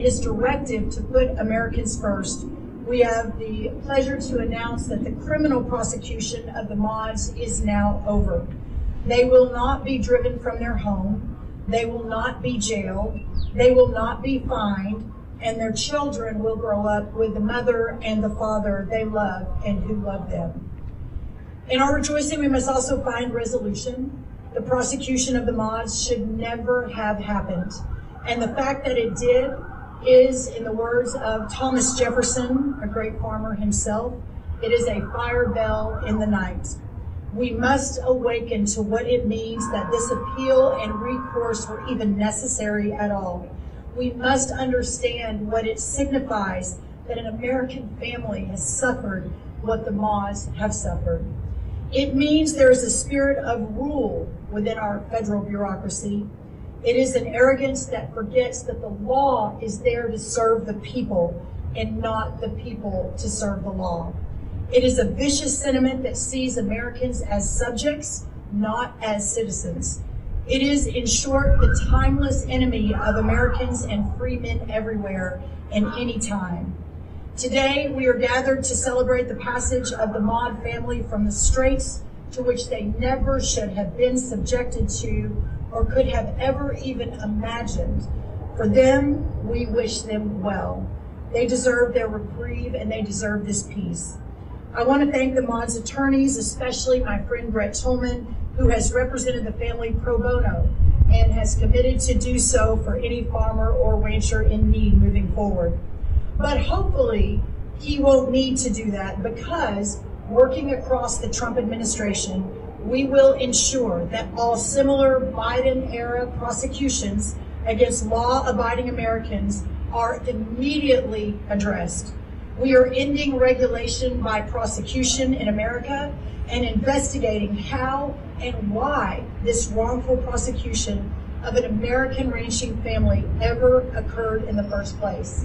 His directive to put Americans first, we have the pleasure to announce that the criminal prosecution of the Maudes is now over. They will not be driven from their home. They will not be jailed. They will not be fined. And their children will grow up with the mother and the father they love and who love them. In our rejoicing, we must also find resolution. The prosecution of the Maudes should never have happened. And the fact that it did is, in the words of Thomas Jefferson, a great farmer himself, it is a fire bell in the night. We must awaken to what it means that this appeal and recourse were even necessary at all. We must understand what it signifies that an American family has suffered what the Maudes have suffered. It means there is a spirit of rule within our federal bureaucracy. It is an arrogance that forgets that the law is there to serve the people and not the people to serve the law. It is a vicious sentiment that sees Americans as subjects, not as citizens. It is, in short, the timeless enemy of Americans and free men everywhere and any time. Today, we are gathered to celebrate the passage of the Maude family from the straits to which they never should have been subjected to or could have ever even imagined. For them, we wish them well. They deserve their reprieve and they deserve this peace. I want to thank the Maude's attorneys, especially my friend Brett Tolman, who has represented the family pro bono and has committed to do so for any farmer or rancher in need moving forward. But hopefully, he won't need to do that because working across the Trump administration, we will ensure that all similar Biden-era prosecutions against law-abiding Americans are immediately addressed. We are ending regulation by prosecution in America and investigating how and why this wrongful prosecution of an American ranching family ever occurred in the first place.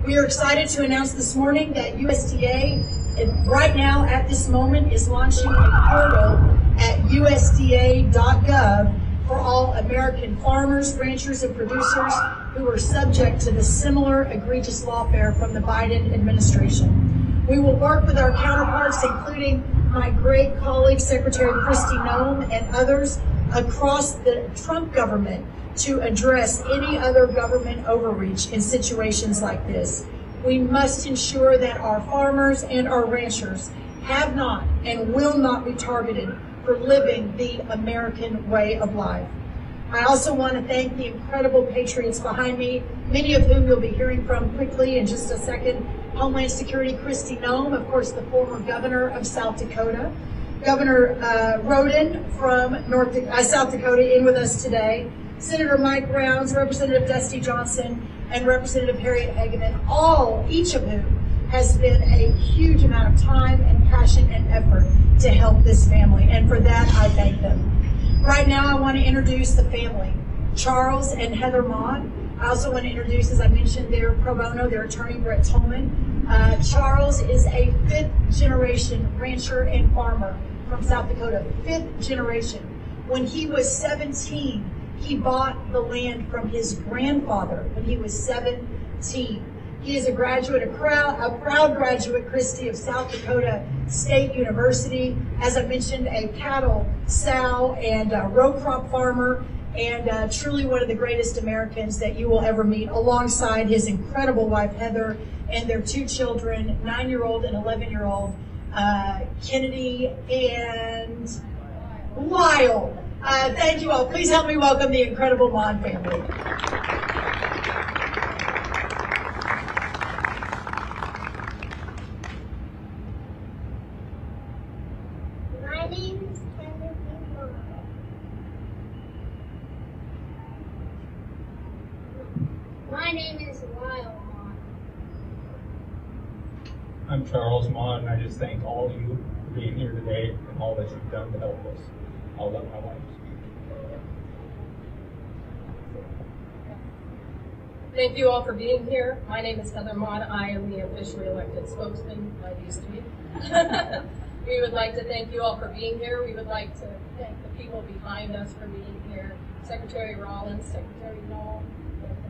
We are excited to announce this morning that USDA, right now at this moment, is launching a portal at usda.gov for all American farmers, ranchers, and producers who are subject to the similar egregious lawfare from the Biden administration. We will work with our counterparts, including my great colleague, Secretary Kristi Noem, and others across the Trump government to address any other government overreach in situations like this. We must ensure that our farmers and our ranchers have not and will not be targeted for living the American way of life. I also want to thank the incredible patriots behind me, many of whom you'll be hearing from quickly in just a second. Homeland Security Kristi Noem, of course, the former governor of South Dakota. Governor Roden from South Dakota in with us today. Senator Mike Rounds, Representative Dusty Johnson, and Representative Harriet Hageman, each of whom has spent a huge amount of time and passion and effort to help this family, and for that I thank them. Right now I want to introduce the family, Charles and Heather Maude. I also want to introduce, as I mentioned, their pro bono, their attorney, Brett Tolman. Charles is a fifth-generation rancher and farmer from South Dakota, fifth generation. When he was 17, he bought the land from his grandfather when he was 17. He is a graduate, a proud graduate, Kristi, of South Dakota State University. As I mentioned, a cattle, sow, and row crop farmer, and truly one of the greatest Americans that you will ever meet, alongside his incredible wife, Heather, and their two children, 9-year-old and 11-year-old, Kennedy and Lyle. Thank you all. Please help me welcome the incredible Maude family. My name is Heather Maude. My name is Lyle Maude. I'm Charles Maude, and I just thank all of you for being here today and all that you've done to help us. I'll let my wife speak. Thank you all for being here. My name is Heather Maude. I am the officially elected spokesman. I used to be. We would like to thank you all for being here. We would like to thank the people behind us for being here. Secretary Rollins, Secretary Noem,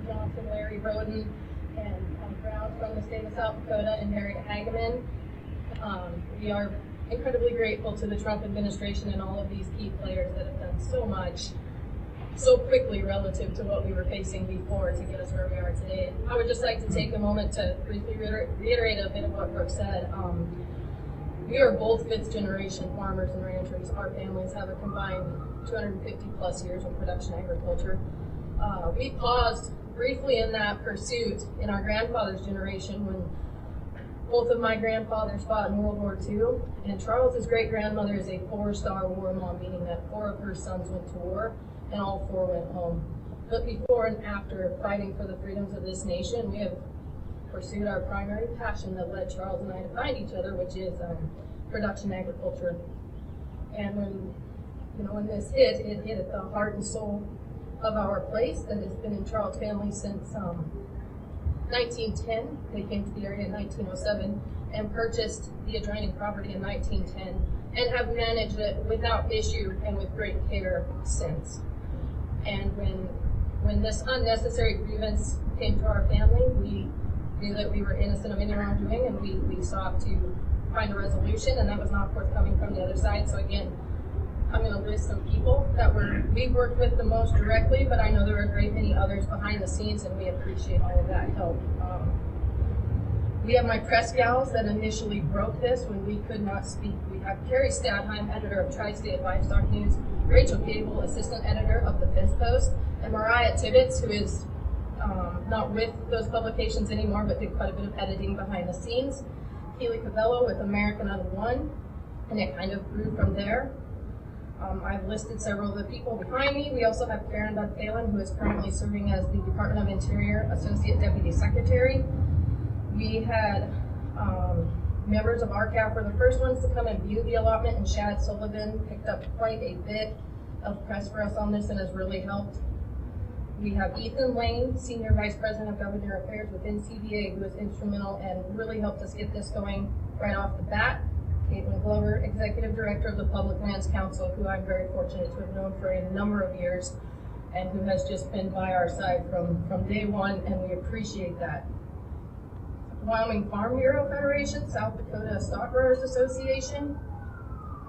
Jonathan, Larry, Roden, and Brown from the state of South Dakota and Harry Hageman. We are incredibly grateful to the Trump administration and all of these key players that have done so much so quickly relative to what we were facing before to get us where we are today. I would just like to take a moment to briefly reiterate a bit of what Brooke said. We are both fifth generation farmers and ranchers. Our families have a combined 250 plus years of production agriculture. We paused briefly in that pursuit in our grandfather's generation when both of my grandfathers fought in World War II, and Charles's great-grandmother is a 4-star war mom, meaning that 4 of her sons went to war and all 4 went home. But before and after fighting for the freedoms of this nation, we have pursued our primary passion that led Charles and I to find each other, which is production agriculture. And when this hit, it hit at the heart and soul of our place that has been in Charles' family since 1910. They came to the area in 1907 and purchased the adjoining property in 1910 and have managed it without issue and with great care since. And when this unnecessary grievance came to our family, we knew that we were innocent of any wrongdoing, and we sought to find a resolution, and that was not forthcoming from the other side. So again, I'm going to list some people that we've worked with the most directly, but I know there are a great many others behind the scenes, and we appreciate all of that help. We have my press gals that initially broke this when we could not speak. We have Carrie Stadheim, editor of Tri-State Livestock News, Rachel Cable, assistant editor of the Fence Post, and Mariah Tibbetts, who is not with those publications anymore, but did quite a bit of editing behind the scenes. Keely Cavello with American on One, and it kind of grew from there. I've listed several of the people behind me. We also have Karen Budd-Phelan, who is currently serving as the Department of Interior Associate Deputy Secretary. We had members of RCAF were the first ones to come and view the allotment, and Shad Sullivan picked up quite a bit of press for us on this and has really helped. We have Ethan Lane, Senior Vice President of Government Affairs within CBA, who is instrumental and really helped us get this going right off the bat. Caitlin Glover, Executive Director of the Public Lands Council, who I'm very fortunate to have known for a number of years and who has just been by our side from day one, and we appreciate that. Wyoming Farm Bureau Federation, South Dakota Stock Growers Association.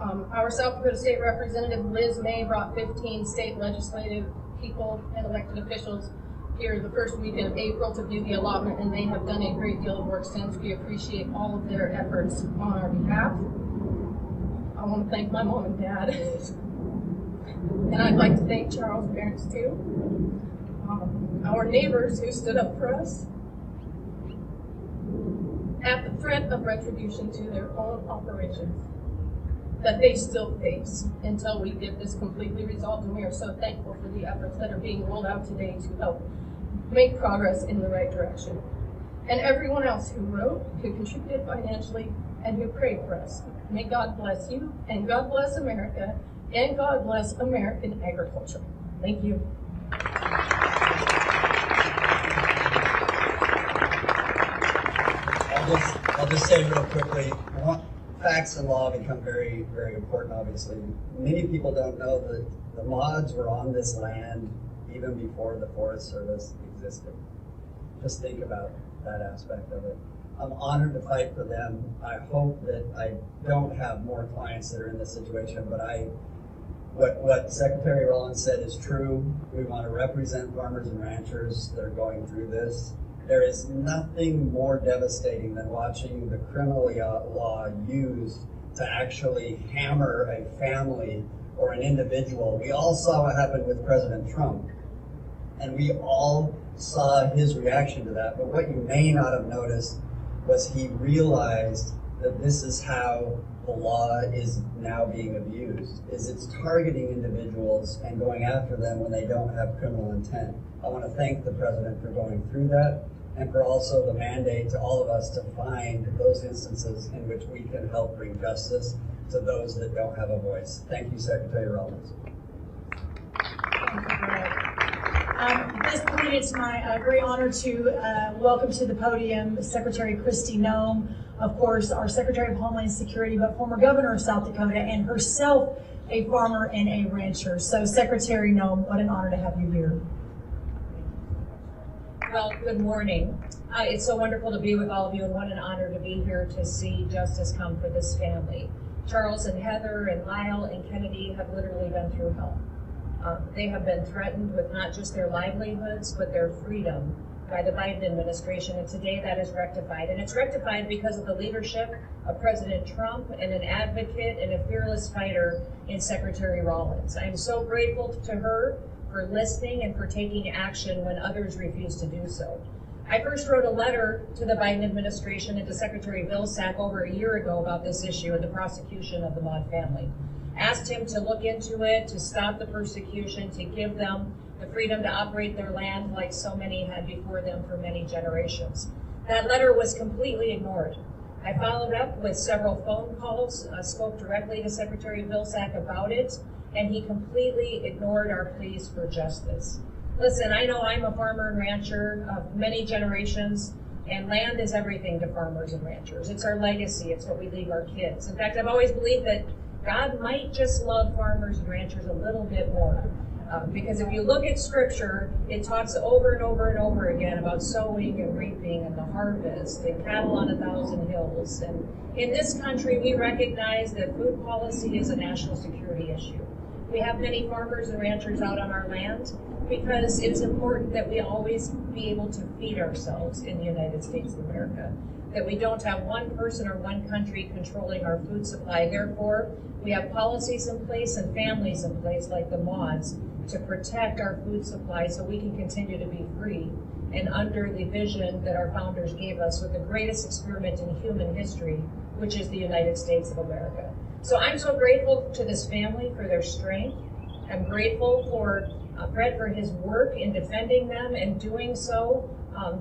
Our South Dakota State Representative Liz May brought 15 state legislative people and elected officials here the first weekend of April to view the allotment, and they have done a great deal of work since. We appreciate all of their efforts on our behalf. I want to thank my mom and dad. And I'd like to thank Charles' parents too. Our neighbors who stood up for us at the threat of retribution to their own operations that they still face until we get this completely resolved, and we are so thankful for the efforts that are being rolled out today to help make progress in the right direction. And everyone else who wrote, who contributed financially, and who prayed for us. May God bless you, and God bless America, and God bless American agriculture. Thank you. I'll just say real quickly, facts and law become very, very important, obviously. Many people don't know that the Maudes were on this land even before the Forest Service existed. Just think about that aspect of it. I'm honored to fight for them. I hope that I don't have more clients that are in this situation, but what Secretary Rollins said is true. We want to represent farmers and ranchers that are going through this. There is nothing more devastating than watching the criminal law used to actually hammer a family or an individual. We all saw what happened with President Trump, and we all saw his reaction to that. But what you may not have noticed was he realized that this is how the law is now being abused, is it's targeting individuals and going after them when they don't have criminal intent. I want to thank the President for going through that, and for also the mandate to all of us to find those instances in which we can help bring justice to those that don't have a voice. Thank you, Secretary Rollins. At this point, it's my great honor to welcome to the podium Secretary Kristi Noem, of course, our Secretary of Homeland Security, but former governor of South Dakota, and herself a farmer and a rancher. So, Secretary Noem, what an honor to have you here. Well, good morning. It's so wonderful to be with all of you, and what an honor to be here to see justice come for this family. Charles and Heather and Lyle and Kennedy have literally been through hell. They have been threatened with not just their livelihoods, but their freedom by the Biden administration, and today that is rectified. And it's rectified because of the leadership of President Trump and an advocate and a fearless fighter in Secretary Rollins. I am so grateful to her for listening and for taking action when others refuse to do so. I first wrote a letter to the Biden administration and to Secretary Vilsack over a year ago about this issue and the prosecution of the Maude family. Asked him to look into it, to stop the persecution, to give them the freedom to operate their land like so many had before them for many generations. That letter was completely ignored. I followed up with several phone calls, spoke directly to Secretary Vilsack about it, and he completely ignored our pleas for justice. Listen, I know I'm a farmer and rancher of many generations, and land is everything to farmers and ranchers. It's our legacy. It's what we leave our kids. In fact, I've always believed that God might just love farmers and ranchers a little bit more. Because if you look at Scripture, it talks over and over and over again about sowing and reaping and the harvest and cattle on 1,000 hills. And in this country, we recognize that food policy is a national security issue. We have many farmers and ranchers out on our land because it's important that we always be able to feed ourselves in the United States of America, that we don't have one person or one country controlling our food supply. Therefore, we have policies in place and families in place like the Maudes to protect our food supply so we can continue to be free and under the vision that our founders gave us with the greatest experiment in human history, which is the United States of America. So I'm so grateful to this family for their strength. I'm grateful for Fred for his work in defending them and doing so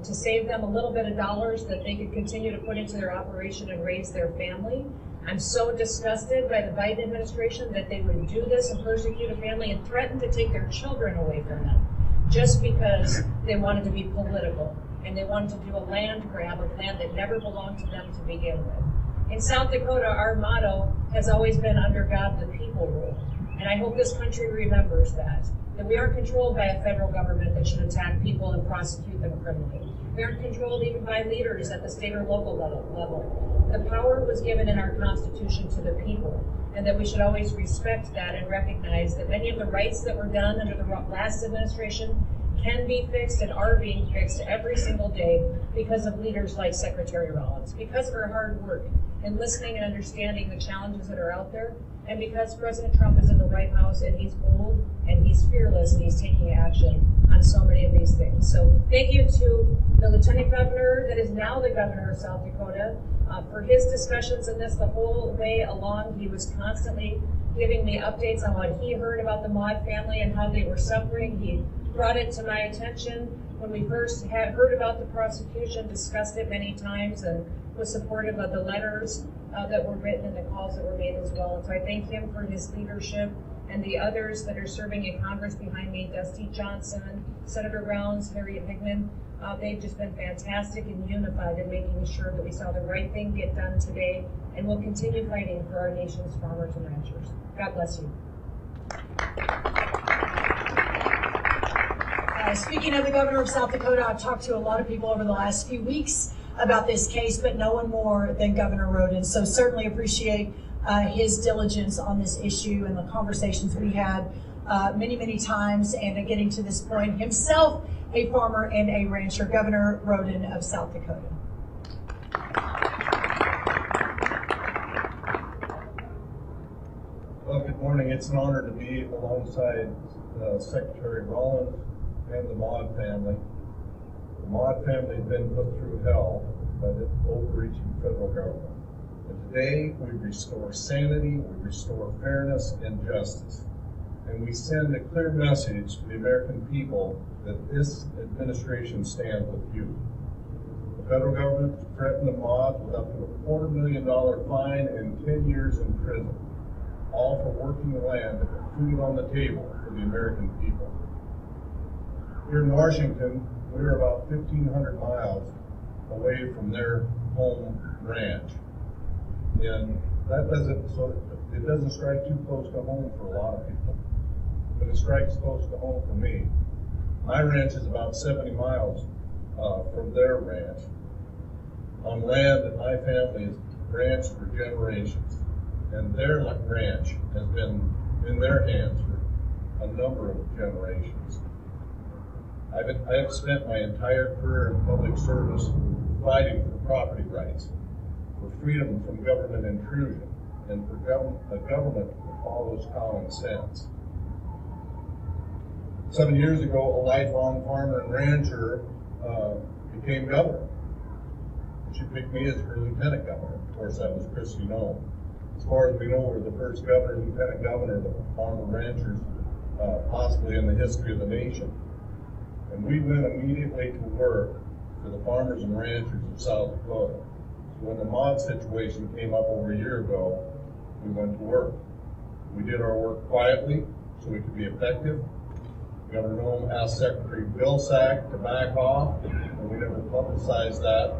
to save them a little bit of dollars that they could continue to put into their operation and raise their family. I'm so disgusted by the Biden administration that they would do this and persecute a family and threaten to take their children away from them just because they wanted to be political and they wanted to do a land grab of land that never belonged to them to begin with. In South Dakota, our motto has always been under God the people rule. And I hope this country remembers that we aren't controlled by a federal government that should attack people and prosecute them criminally. We aren't controlled even by leaders at the state or local level. The power was given in our Constitution to the people, and that we should always respect that and recognize that many of the rights that were done under the last administration can be fixed and are being fixed every single day because of leaders like Secretary Rollins, because of her hard work in listening and understanding the challenges that are out there, and because President Trump is in the White House and he's bold and he's fearless and he's taking action on so many of these things. So thank you to the Lieutenant Governor that is now the Governor of South Dakota for his discussions in this the whole way along. He was constantly giving me updates on what he heard about the Maude family and how they were suffering. He brought it to my attention when we first had heard about the prosecution, discussed it many times, and was supportive of the letters that were written and the calls that were made as well. And so I thank him for his leadership and the others that are serving in Congress behind me, Dusty Johnson, Senator Rounds, Harriet Hickman. They've just been fantastic and unified in making sure that we saw the right thing get done today, and we'll continue fighting for our nation's farmers and ranchers. God bless you. Speaking of the Governor of South Dakota, I've talked to a lot of people over the last few weeks about this case, but no one more than Governor Rollins. So certainly appreciate his diligence on this issue and the conversations we had many, many times, and getting to this point. Himself a farmer and a rancher, Governor Rollins of South Dakota. Well, good morning. It's an honor to be alongside Secretary Rollins and the Maude family. The Maude family has been put through hell by the overreaching federal government. And today we restore sanity, we restore fairness and justice. And we send a clear message to the American people that this administration stands with you. The federal government threatened the Maude with up to a $250,000 fine and 10 years in prison, all for working the land to put food on the table for the American people. Here in Washington, we're about 1,500 miles away from their home ranch. And that doesn't strike too close to home for a lot of people, but it strikes close to home for me. My ranch is about 70 miles from their ranch on land that my family has ranched for generations. And their ranch has been in their hands for a number of generations. I have spent my entire career in public service fighting for property rights, for freedom from government intrusion, and for a government that follows common sense. 7 years ago, a lifelong farmer and rancher became governor. She picked me as her lieutenant governor. Of course, that was Kristi Noem. As far as we know, we're the first governor, lieutenant governor of the farmer ranchers, possibly in the history of the nation. And we went immediately to work for the farmers and ranchers of South Dakota. So when the Maude situation came up over a year ago, we went to work. We did our work quietly so we could be effective. Governor Noem asked Secretary Vilsack to back off, and we never publicized that.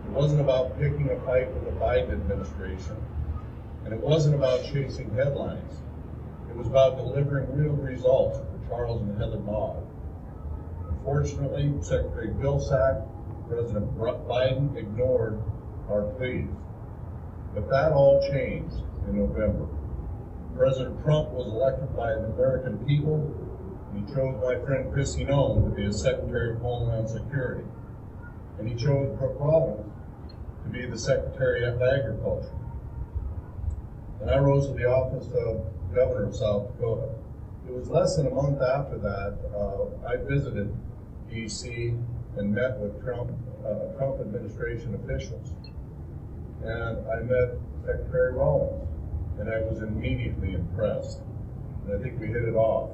It wasn't about picking a fight with the Biden administration, and it wasn't about chasing headlines. It was about delivering real results for Charles and Heather Maude. Unfortunately, Secretary Vilsack, President Biden ignored our pleas. But that all changed in November. President Trump was elected by the American people, and he chose my friend Kristi Noem to be his Secretary of Homeland Security. And he chose Brooke Rollins to be the Secretary of Agriculture. And I rose to the office of Governor of South Dakota. It was less than a month after that, I visited D.C. and met with Trump administration officials. And I met Secretary Rollins, and I was immediately impressed. And I think we hit it off.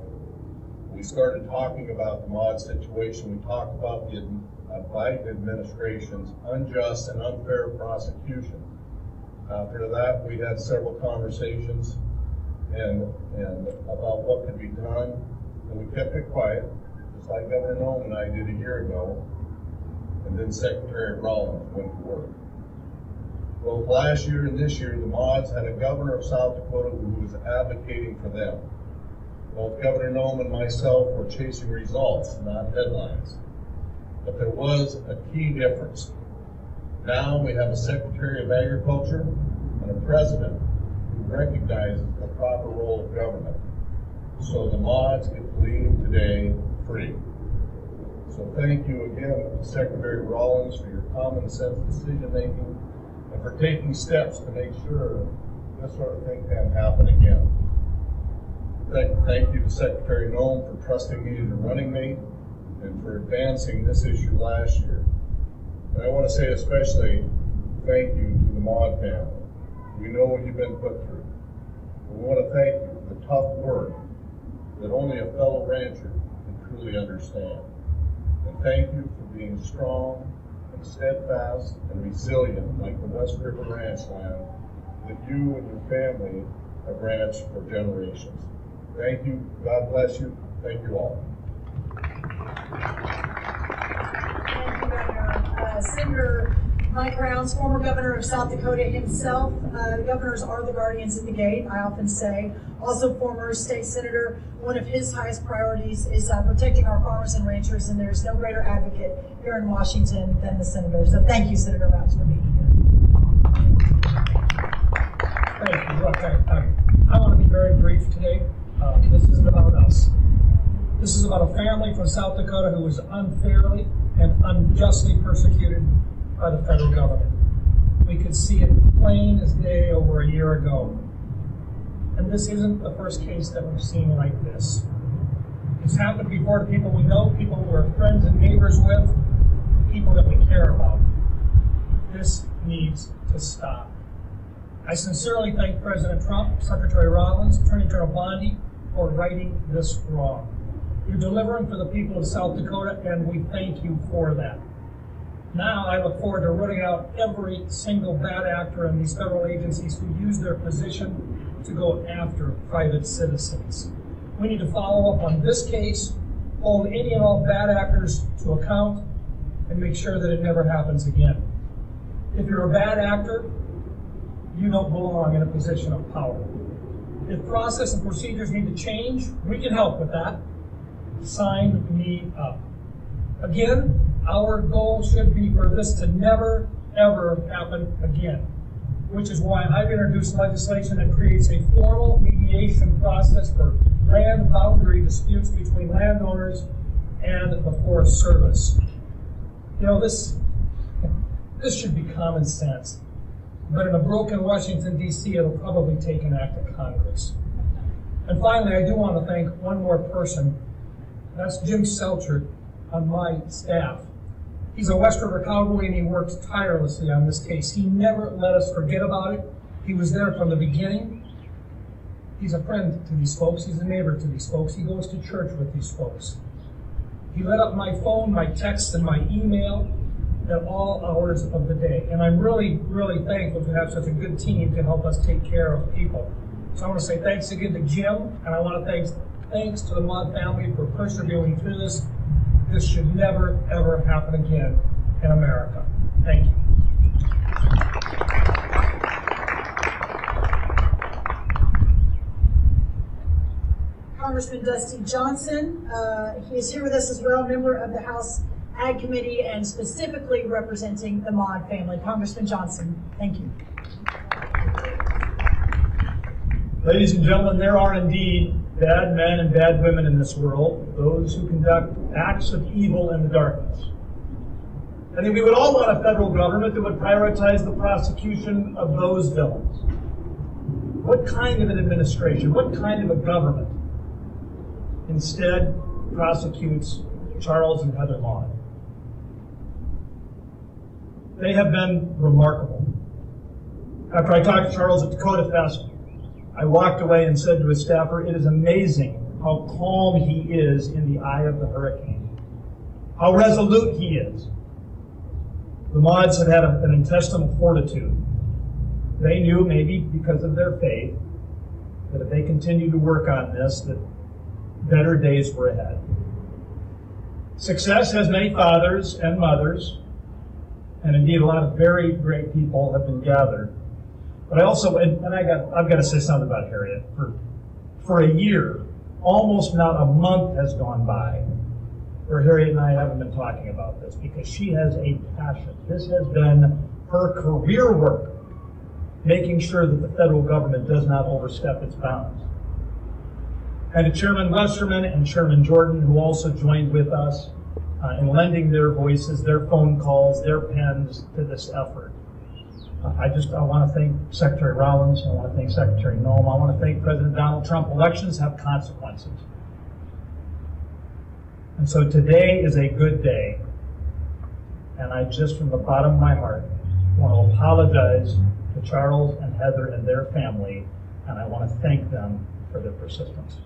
We started talking about the Maude situation. We talked about the Biden administration's unjust and unfair prosecution. After that, we had several conversations and about what could be done, and we kept it quiet, just like Governor Noem and I did a year ago, and then Secretary Rollins went to work. Well, last year and this year, the Maudes had a governor of South Dakota who was advocating for them. Both Governor Noem and myself were chasing results, not headlines. But there was a key difference. Now we have a Secretary of Agriculture and a President who recognizes the proper role of government. So the Maudes get to leave today free. So thank you again, Secretary Rollins, for your common sense decision making and for taking steps to make sure this sort of thing can't happen again. Thank you to Secretary Noem for trusting me as your running mate and for advancing this issue last year. And I want to say especially thank you to the Maude family. We know what you've been put through. We want to thank you for the tough work that only a fellow rancher can truly understand. And thank you for being strong and steadfast and resilient like the West River ranch land that you and your family have ranched for generations. Thank you. God bless you. Thank you all. Thank you, Governor. Senator Mike Rounds, former governor of South Dakota himself. The governors are the guardians of the gate, I often say. Also former state senator. One of his highest priorities is protecting our farmers and ranchers, and there's no greater advocate here in Washington than the senator. So thank you, Senator Rounds, for being here. Thank you. Look, I want to be very brief today. This isn't about us. This is about a family from South Dakota who was unfairly and unjustly persecuted by the federal government. We could see it plain as day over a year ago. And this isn't the first case that we've seen like this. It's happened before to people we know, people we're friends and neighbors with, people that we care about. This needs to stop. I sincerely thank President Trump, Secretary Rollins, Attorney General Bondi for righting this wrong. You're delivering for the people of South Dakota, and we thank you for that. Now I look forward to rooting out every single bad actor in these federal agencies who use their position to go after private citizens. We need to follow up on this case, hold any and all bad actors to account, and make sure that it never happens again. If you're a bad actor, you don't belong in a position of power. If process and procedures need to change, we can help with that. Sign me up. Again, Our goal should be for this to never, ever happen again, which is why I've introduced legislation that creates a formal mediation process for land boundary disputes between landowners and the Forest Service. You know, this should be common sense, but in a broken Washington, D.C., it'll probably take an act of Congress. And finally, I do want to thank one more person. That's Jim Selchert on my staff. He's a West River cowboy and he worked tirelessly on this case. He never let us forget about it. He was there from the beginning. He's a friend to these folks. He's a neighbor to these folks. He goes to church with these folks. He lit up my phone, my texts, and my email at all hours of the day. And I'm really, really thankful to have such a good team to help us take care of people. So I want to say thanks again to Jim, and I want to thanks to the Maude family for persevering through this. This should never, ever happen again in America. Thank you. Congressman Dusty Johnson, he is here with us as well, member of the House Ag Committee and specifically representing the Maude family. Congressman Johnson, thank you. Ladies and gentlemen, there are indeed bad men and bad women in this world, those who conduct acts of evil in the darkness. I think we would all want a federal government that would prioritize the prosecution of those villains. What kind of an administration, what kind of a government instead prosecutes Charles and Heather Maude? They have been remarkable. After I talked to Charles at Dakota Fest, I walked away and said to his staffer, it is amazing how calm he is in the eye of the hurricane, how resolute he is. The Maudes have had an intestinal fortitude. They knew, maybe because of their faith, that if they continued to work on this, that better days were ahead. Success has many fathers and mothers, and indeed a lot of very great people have been gathered. But I also, I've got to say something about Harriet. For a year, almost not a month has gone by where Harriet and I haven't been talking about this, because she has a passion. This has been her career work, making sure that the federal government does not overstep its bounds. And to Chairman Westerman and Chairman Jordan, who also joined with us in lending their voices, their phone calls, their pens to this effort. I want to thank Secretary Rollins. I want to thank Secretary Noem. I want to thank President Donald Trump. Elections have consequences. And so today is a good day. And I just, from the bottom of my heart, want to apologize to Charles and Heather and their family, and I want to thank them for their persistence.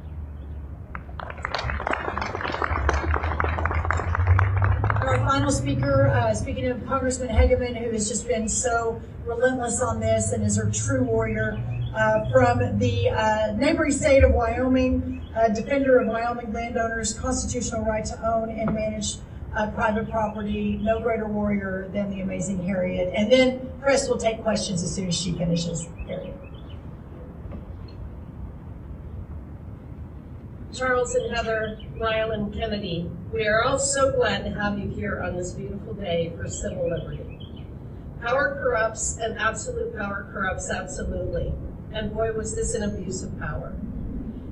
Our final speaker, speaking of Congressman Hegeman, who has just been so relentless on this and is a true warrior, from the neighboring state of Wyoming, defender of Wyoming landowners' constitutional right to own and manage private property, no greater warrior than the amazing Harriet. And then Chris will take questions as soon as she finishes. Harriet. Charles and Heather, Lyle and Kennedy, we are all so glad to have you here on this beautiful day for civil liberty. Power corrupts, and absolute power corrupts absolutely. And boy, was this an abuse of power.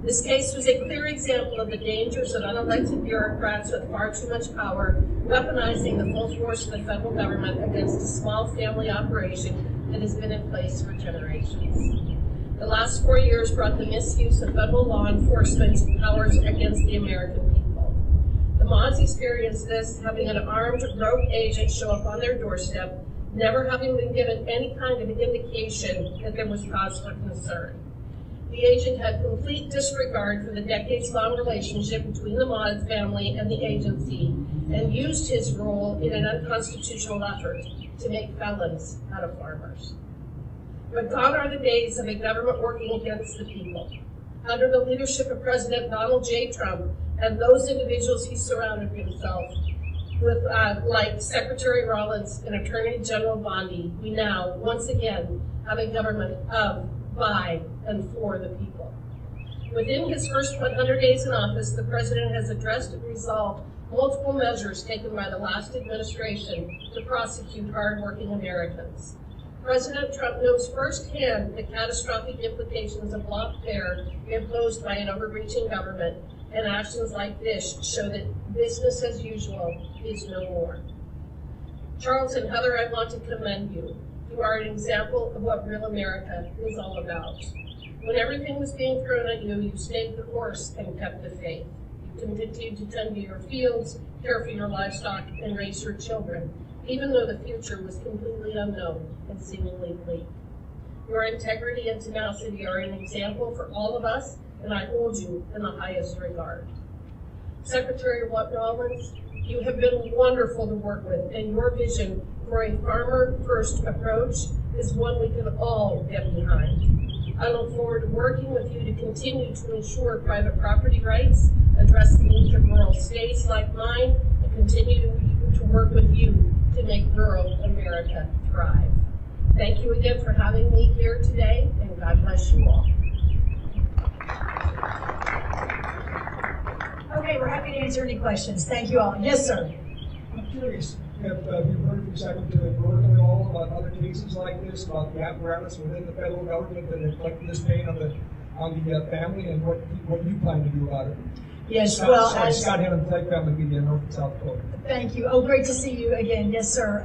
This case was a clear example of the dangers of unelected bureaucrats with far too much power, weaponizing the full force of the federal government against a small family operation that has been in place for generations. The last 4 years brought the misuse of federal law enforcement's powers against the American people. The Maudes experienced this, having an armed rogue agent show up on their doorstep, never having been given any kind of indication that there was cause for concern. The agent had complete disregard for the decades-long relationship between the Maude family and the agency, and used his role in an unconstitutional effort to make felons out of farmers. But gone are the days of a government working against the people. Under the leadership of President Donald J. Trump and those individuals he surrounded himself with, like Secretary Rollins and Attorney General Bondi, we now, once again, have a government of, by, and for the people. Within his first 100 days in office, the President has addressed and resolved multiple measures taken by the last administration to prosecute hardworking Americans. President Trump knows firsthand the catastrophic implications of lawfare imposed by an overreaching government, and actions like this show that business as usual is no more. Charles and Heather, I want to commend you. You are an example of what real America is all about. When everything was being thrown at you, you stayed the course and kept the faith. You continued to tend to your fields, care for your livestock, and raise your children, even though the future was completely unknown and seemingly bleak. Your integrity and tenacity are an example for all of us, and I hold you in the highest regard. Secretary Rollins, you have been wonderful to work with, and your vision for a farmer-first approach is one we can all get behind. I look forward to working with you to continue to ensure private property rights, address the needs of rural states like mine, and continue to work with you to make rural America thrive. Thank you again for having me here today, and God bless you all. Okay, we're happy to answer any questions. Thank you all. Yes, sir. I'm curious, have you heard from Secretary Rollins at all about other cases like this, about the apparatus within the federal government that inflicted this pain on the family, and what you plan to do about it? Yes, Scott Hammond, Flake Family Media, North and South Dakota. Thank you. Oh, great to see you again. Yes, sir.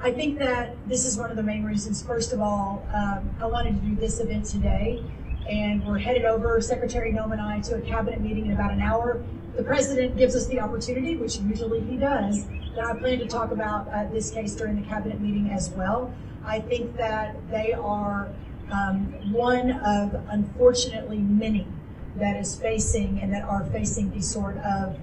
I think that this is one of the main reasons. First of all, I wanted to do this event today, and we're headed over, Secretary Noem and I, to a cabinet meeting in about an hour. The president gives us the opportunity, which usually he does, that I plan to talk about this case during the cabinet meeting as well. I think that they are one of, unfortunately, many that is facing and that are facing these sort of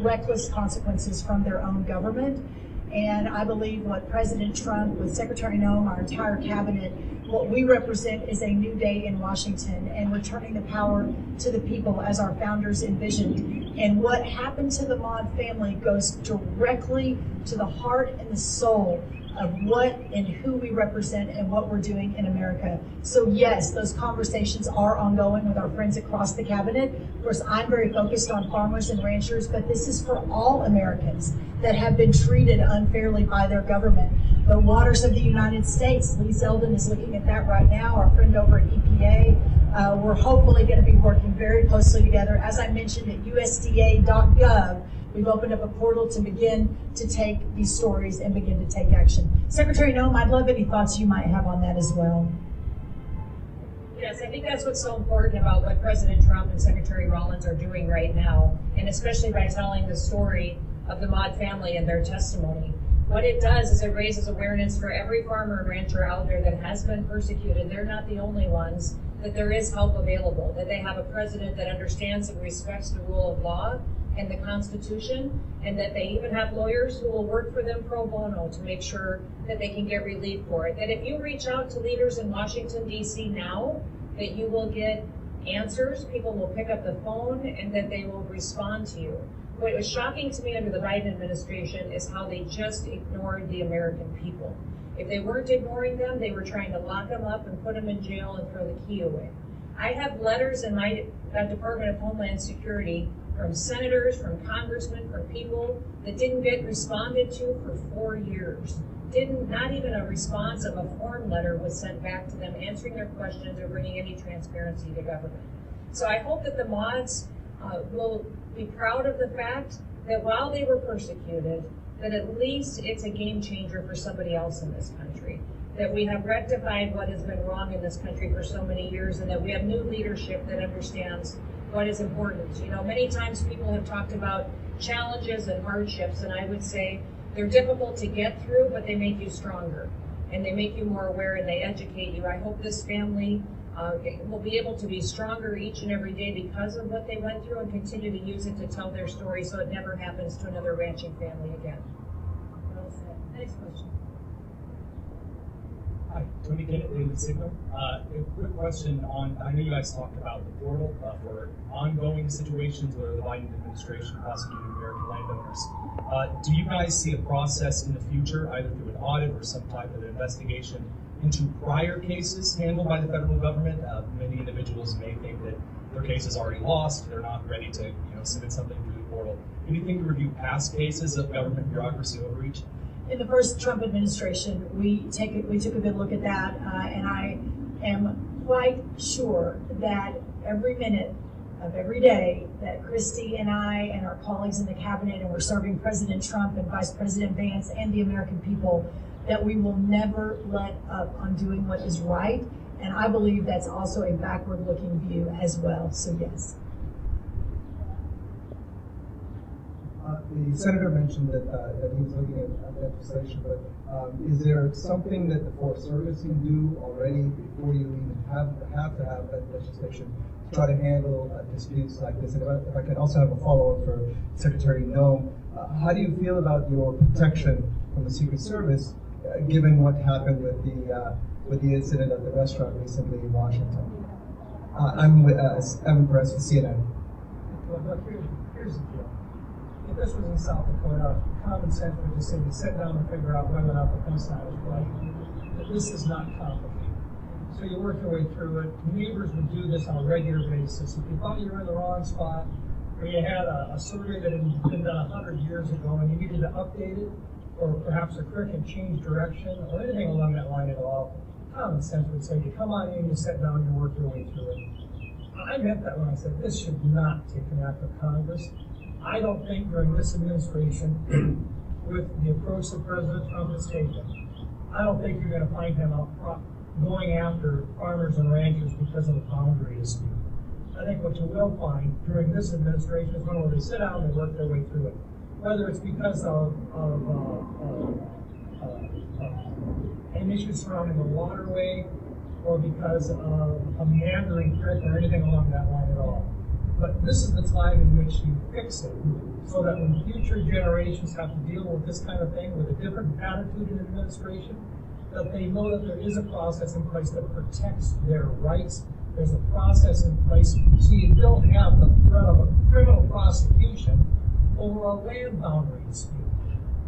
reckless consequences from their own government. And I believe what President Trump, with Secretary Noem, our entire cabinet, what we represent is a new day in Washington and returning the power to the people as our founders envisioned. And what happened to the Maude family goes directly to the heart and the soul of what and who we represent and what we're doing in America. So yes, those conversations are ongoing with our friends across the cabinet. Of course, I'm very focused on farmers and ranchers, but this is for all Americans that have been treated unfairly by their government. The waters of the United States, Lee Zeldin is looking at that right now, our friend over at EPA. We're hopefully going to be working very closely together. As I mentioned, at USDA.gov, we've opened up a portal to begin to take these stories and begin to take action. Secretary Noem, I'd love any thoughts you might have on that as well. Yes, I think that's what's so important about what President Trump and Secretary Rollins are doing right now, and especially by telling the story of the Maude family and their testimony. What it does is it raises awareness for every farmer and rancher out there that has been persecuted. They're not the only ones, that there is help available, that they have a president that understands and respects the rule of law and the Constitution, and that they even have lawyers who will work for them pro bono to make sure that they can get relief for it. That if you reach out to leaders in Washington, D.C. now, that you will get answers, people will pick up the phone, and that they will respond to you. What was shocking to me under the Biden administration is how they just ignored the American people. If they weren't ignoring them, they were trying to lock them up and put them in jail and throw the key away. I have letters in my Department of Homeland Security from senators, from congressmen, from people that didn't get responded to for 4 years. Not even a response of a form letter was sent back to them answering their questions or bringing any transparency to government. So I hope that the Maudes will be proud of the fact that while they were persecuted, that at least it's a game changer for somebody else in this country. That we have rectified what has been wrong in this country for so many years, and that we have new leadership that understands what is important. You know, many times people have talked about challenges and hardships, and I would say they're difficult to get through, but they make you stronger, and they make you more aware, and they educate you. I hope this family will be able to be stronger each and every day because of what they went through, and continue to use it to tell their story so it never happens to another ranching family again. Well said. Next question. Hi, Tony Kennett, Daily Signal. A quick question on, I know you guys talked about the portal for ongoing situations where the Biden administration prosecuted American landowners. Do you guys see a process in the future, either through an audit or some type of investigation, into prior cases handled by the federal government? Many individuals may think that their case is already lost, they're not ready to submit something to the portal. Anything to review past cases of government bureaucracy overreach? In the first Trump administration, we took a good look at that, and I am quite sure that every minute of every day that Kristi and I and our colleagues in the cabinet, and we're serving President Trump and Vice President Vance and the American people, that we will never let up on doing what is right. And I believe that's also a backward-looking view as well. So yes. The senator mentioned that he was looking at legislation, but is there something that the Forest Service can do already before you even have to have that legislation to try to handle disputes like this? And if I can also have a follow-up for Secretary Noem, how do you feel about your protection from the Secret Service, given what happened with the incident at the restaurant recently in Washington? I'm Evan Perez with CNN. Look, here's the deal. If this was in South Dakota, common sense would just say to sit down and figure out whether or not the fence line is right. But this is not complicated. So you work your way through it. Neighbors would do this on a regular basis. If you thought you were in the wrong spot, or you had a survey that had been done 100 years ago and you needed to update it, or perhaps a creek had changed direction, or anything along that line at all, common sense would say you come on in, you sit down, you work your way through it. I meant that when I said this should not take an act of Congress. I don't think during this administration, with the approach that President Trump has taken, I don't think you're going to find him out going after farmers and ranchers because of a boundary dispute. I think what you will find during this administration is one where they sit down and work their way through it. Whether it's because of an issue surrounding the waterway, or because of a meandering creek, or anything along that line at all. But this is the time in which you fix it, so that when future generations have to deal with this kind of thing with a different attitude in administration, that they know that there is a process in place that protects their rights. There's a process in place so you don't have the threat of a criminal prosecution over a land boundary dispute.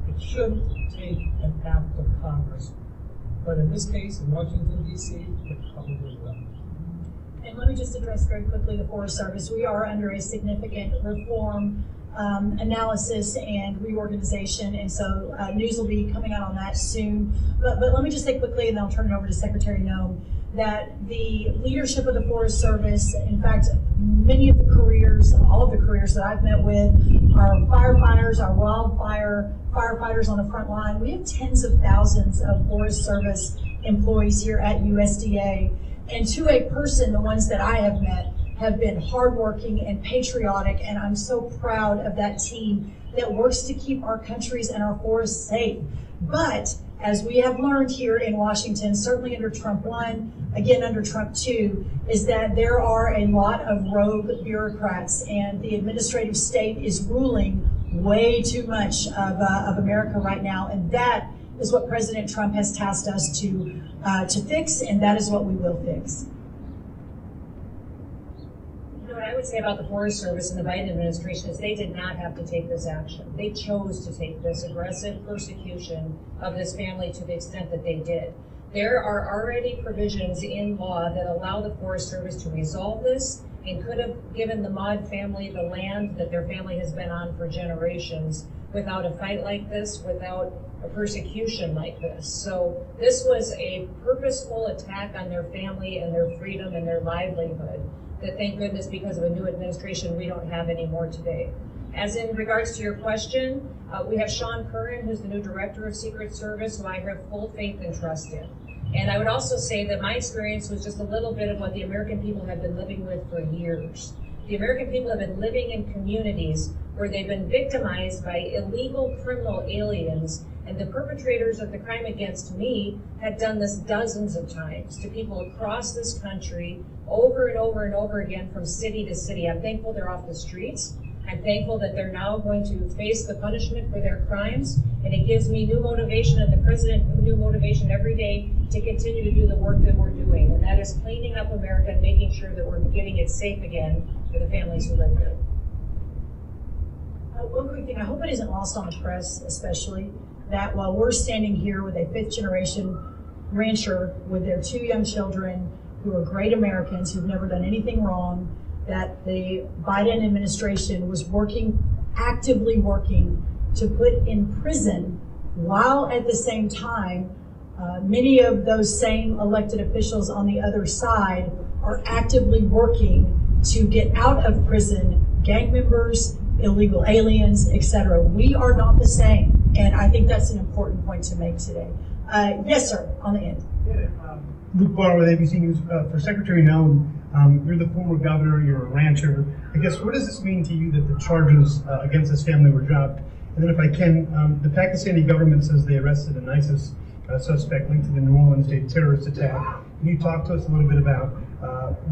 It shouldn't take an act of Congress. But in this case, in Washington, D.C., it probably will. And let me just address very quickly the Forest Service. We are under a significant reform analysis and reorganization, and so news will be coming out on that soon. But let me just say quickly, and then I'll turn it over to Secretary Noem, that the leadership of the Forest Service, in fact, many of the careers, all of the careers that I've met with, are firefighters, our wildfire firefighters on the front line. We have tens of thousands of Forest Service employees here at USDA. And to a person, the ones that I have met have been hardworking and patriotic, and I'm so proud of that team that works to keep our countries and our forests safe. But as we have learned here in Washington, certainly under Trump 1, again under Trump 2, is that there are a lot of rogue bureaucrats, and the administrative state is ruling way too much of America right now, and that is what President Trump has tasked us to fix, and that is what we will fix. You know what I would say about the Forest Service and the Biden administration is they did not have to take this action. They chose to take this aggressive persecution of this family to the extent that they did. There are already provisions in law that allow the Forest Service to resolve this and could have given the Maude family the land that their family has been on for generations without a fight like this, without a persecution like this. So this was a purposeful attack on their family and their freedom and their livelihood that, thank goodness, because of a new administration, we don't have anymore today. As in regards to your question, we have Sean Curran, who's the new director of Secret Service, who I have full faith and trust in. And I would also say that my experience was just a little bit of what the American people have been living with for years. The American people have been living in communities where they've been victimized by illegal criminal aliens, and the perpetrators of the crime against me had done this dozens of times to people across this country over and over and over again from city to city. I'm thankful they're off the streets. I'm thankful that they're now going to face the punishment for their crimes, and it gives me new motivation and the president new motivation every day to continue to do the work that we're doing, and that is cleaning up America and making sure that we're getting it safe again for the families who live here. One quick thing, I hope it isn't lost on the press, especially, that while we're standing here with a fifth-generation rancher with their 2 young children who are great Americans who've never done anything wrong, that the Biden administration was working actively working to put in prison, while at the same time, many of those same elected officials on the other side are actively working to get out of prison gang members, illegal aliens, etc. We are not the same, and I think that's an important point to make today. Yes, sir, on the end. Luke Barr with ABC News. For Secretary Noem, you're the former governor, you're a rancher. I guess, what does this mean to you that the charges against this family were dropped? And then if I can, the Pakistani government says they arrested an ISIS suspect linked to the New Orleans State terrorist attack. Can you talk to us a little bit about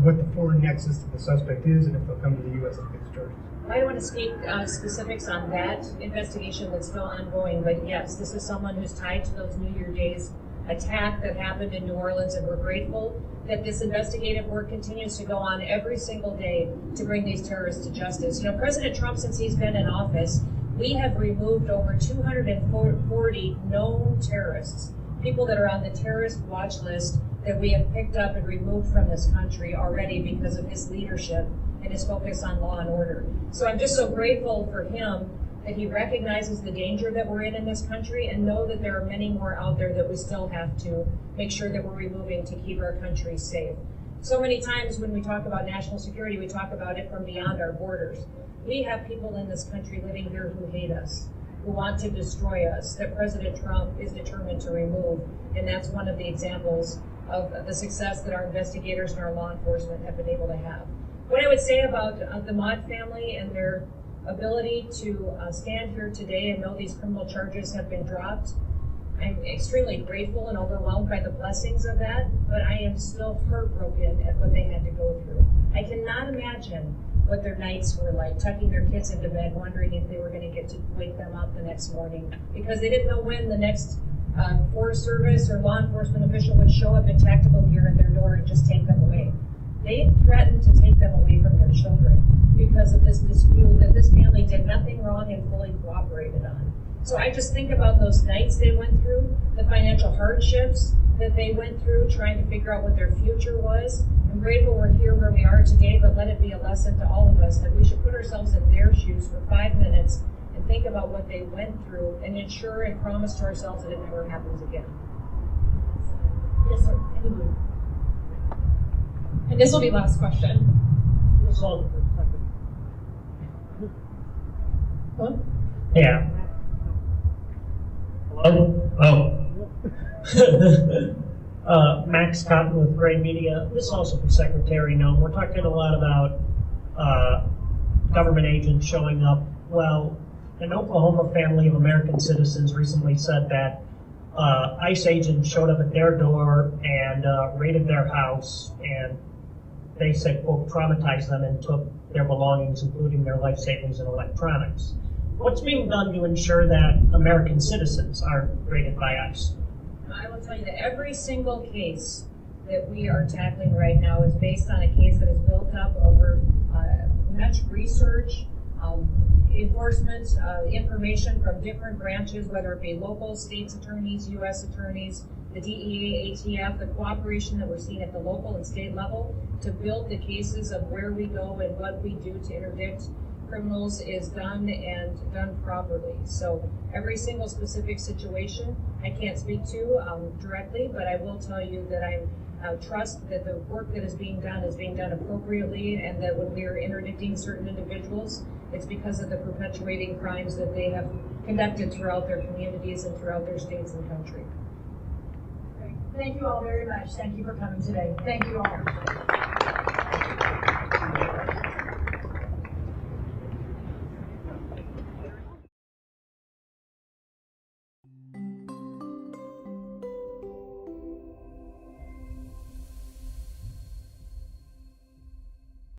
what the foreign nexus to the suspect is and if they'll come to the U.S. to face charges? I don't want to speak specifics on that investigation that's still ongoing, but yes, this is someone who's tied to those New Year days attack that happened in New Orleans, and we're grateful that this investigative work continues to go on every single day to bring these terrorists to justice. You know, President Trump, since he's been in office, we have removed over 240 known terrorists, people that are on the terrorist watch list that we have picked up and removed from this country already because of his leadership and his focus on law and order. So I'm just so grateful for him that he recognizes the danger that we're in this country, and know that there are many more out there that we still have to make sure that we're removing to keep our country safe. So many times when we talk about national security, we talk about it from beyond our borders. We have people in this country living here who hate us, who want to destroy us, that President Trump is determined to remove, and that's one of the examples of the success that our investigators and our law enforcement have been able to have. What I would say about the Maude family and their ability to stand here today and know these criminal charges have been dropped, I'm extremely grateful and overwhelmed by the blessings of that, but I am still heartbroken at what they had to go through. I cannot imagine what their nights were like, tucking their kids into bed, wondering if they were going to get to wake them up the next morning, because they didn't know when the next Forest Service or law enforcement official would show up in tactical gear at their door and just take them away. They threatened to take them away from their children because of this dispute that this family did nothing wrong and fully cooperated on. So I just think about those nights they went through, the financial hardships that they went through, trying to figure out what their future was. I'm grateful we're here where we are today, but let it be a lesson to all of us that we should put ourselves in their shoes for 5 minutes and think about what they went through and ensure and promise to ourselves that it never happens again. Yes, sir. And this will be last question. Huh? Yeah. Hello? Oh. Max Cotton with Gray Media. This is also for Secretary Noem. We're talking a lot about government agents showing up. Well, an Oklahoma family of American citizens recently said that ICE agents showed up at their door and raided their house, and they said, quote, traumatized them and took their belongings, including their life savings and electronics. What's being done to ensure that American citizens aren't raided by ICE? I will tell you that every single case that we are tackling right now is based on a case that is built up over much research, enforcement, information from different branches, whether it be local, states attorneys, U.S. attorneys, the DEA, ATF, the cooperation that we're seeing at the local and state level to build the cases of where we go and what we do to interdict criminals is done, and done properly. So every single specific situation I can't speak to directly, but I will tell you that I trust that the work that is being done appropriately, and that when we are interdicting certain individuals, it's because of the perpetuating crimes that they have conducted throughout their communities and throughout their states and country. Thank you all very much. Thank you for coming today. Thank you all.